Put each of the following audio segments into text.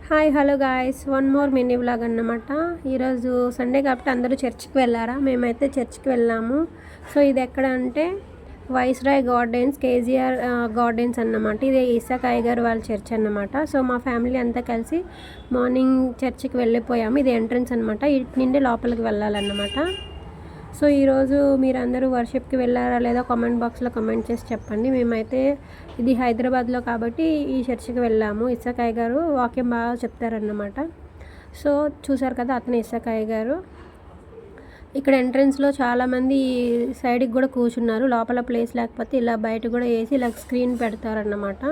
Hi hello guys, one more mini vlog అన్నమాట. ఈరోజు Sunday కాబట్టి అందరూ చర్చ్కి వెళ్ళారా? మేమైతే చర్చ్కి వెళ్ళాము. సో ఇది ఎక్కడ అంటే వైస్రాయ్ గార్డెన్స్, కేజీఆర్ గార్డెన్స్ అన్నమాట. ఇది ఇసాక్ అయ్యగారు వాళ్ళ చర్చ్ అన్నమాట. సో మా ఫ్యామిలీ అంతా కలిసి మార్నింగ్ చర్చ్కి వెళ్ళిపోయాము. ఇది ఎంట్రన్స్ అన్నమాట. ఇటు నుండి లోపలికి వెళ్ళాలన్నమాట. సో ఈరోజు మీరందరూ వర్షిప్కి వెళ్ళారా లేదా కామెంట్ బాక్స్లో కామెంట్ చేసి చెప్పండి. మేమైతే ఇది హైదరాబాద్లో కాబట్టి ఈ చర్చికి వెళ్ళాము. ఇసాక్ అయ్యగారు వాక్యం బాగా చెప్తారన్నమాట. సో చూసారు కదా, అతను ఇసాక్ అయ్యగారు. ఇక్కడ ఎంట్రన్స్లో చాలామంది సైడ్కి కూడా కూర్చున్నారు. లోపల ప్లేస్ లేకపోతే ఇలా బయట కూడా వేసి ఇలా స్క్రీన్ పెడతారన్నమాట.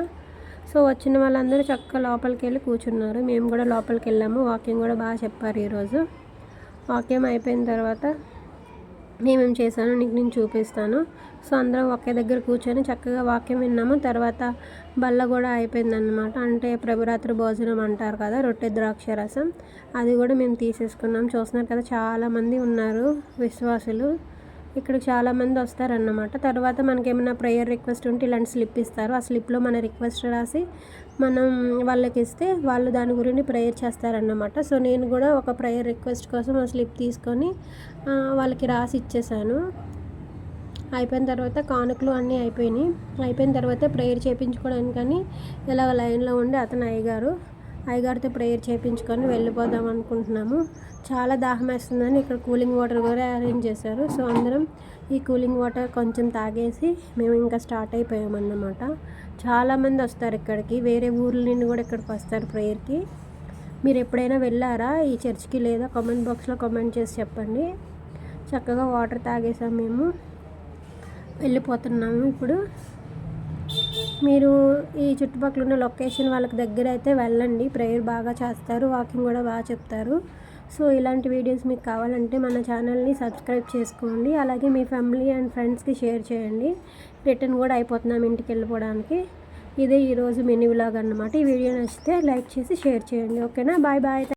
సో వచ్చిన వాళ్ళందరూ చక్కగా లోపలికి వెళ్ళి కూర్చున్నారు. మేము కూడా లోపలికి వెళ్ళాము. వాక్యం కూడా బాగా చెప్పారు ఈరోజు. వాక్యం అయిపోయిన తర్వాత నేనేం చేశాను నీకు నేను చూపిస్తాను. సో అందరం ఒకే దగ్గర కూర్చొని చక్కగా వాక్యం విన్నాము. తర్వాత బల్ల కూడా అయిపోయిందన్నమాట. అంటే ప్రభురాత్రి భోజనం అంటారు కదా, రొట్టె ద్రాక్ష రసం, అది కూడా మేము తీసేసుకున్నాం. చూస్తున్నారు కదా, చాలామంది ఉన్నారు విశ్వాసులు. ఇక్కడ చాలామంది వస్తారన్నమాట. తర్వాత మనకి ఏమైనా ప్రేయర్ రిక్వెస్ట్ ఉంటే ఇలాంటి స్లిప్ ఇస్తారు. ఆ స్లిప్లో మన రిక్వెస్ట్ రాసి మనం వాళ్ళకి ఇస్తే వాళ్ళు దాని గురించి ప్రేయర్ చేస్తారన్నమాట. సో నేను కూడా ఒక ప్రేయర్ రిక్వెస్ట్ కోసం ఆ స్లిప్ తీసుకొని వాళ్ళకి రాసి ఇచ్చేసాను. అయిపోయిన తర్వాత కానుకలు అన్నీ అయిపోయినాయి. అయిపోయిన తర్వాత ప్రేయర్ చేయించుకోవడానికి కానీ ఇలా లైన్లో ఉండి అతను అయ్యగారితో ప్రేయర్ చేయించుకొని వెళ్ళిపోదాం అనుకుంటున్నాము. చాలా దాహం వేస్తుందని ఇక్కడ కూలింగ్ వాటర్ కూడా అరేంజ్ చేశారు. సో అందరం ఈ కూలింగ్ వాటర్ కొంచెం తాగేసి మేము ఇంకా స్టార్ట్ అయిపోయామన్నమాట. చాలామంది వస్తారు ఇక్కడికి, వేరే ఊర్ల నుండి కూడా ఇక్కడికి వస్తారు ప్రేయర్కి. మీరు ఎప్పుడైనా వెళ్ళారా ఈ చర్చ్కి లేదా కామెంట్ బాక్స్లో కామెంట్ చేసి చెప్పండి. చక్కగా వాటర్ తాగేసాం, మేము వెళ్ళిపోతున్నాము ఇప్పుడు. మీరు ఈ చుట్టుపక్కల ఉన్న లొకేషన్ వాళ్ళకి దగ్గర అయితే వెళ్ళండి. ప్రేయర్ బాగా చేస్తారు, వాకింగ్ కూడా బాగా చెప్తారు. సో ఇలాంటి వీడియోస్ మీకు కావాలంటే మన ఛానల్ని సబ్స్క్రైబ్ చేసుకోండి. అలాగే మీ ఫ్యామిలీ అండ్ ఫ్రెండ్స్కి షేర్ చేయండి. రిటర్న్ కూడా అయిపోతున్నాం ఇంటికి వెళ్ళిపోవడానికి. ఇదే ఈరోజు మినీ వ్లాగ్ అన్నమాట. ఈ వీడియో నచ్చితే లైక్ చేసి షేర్ చేయండి. ఓకేనా? Bye bye.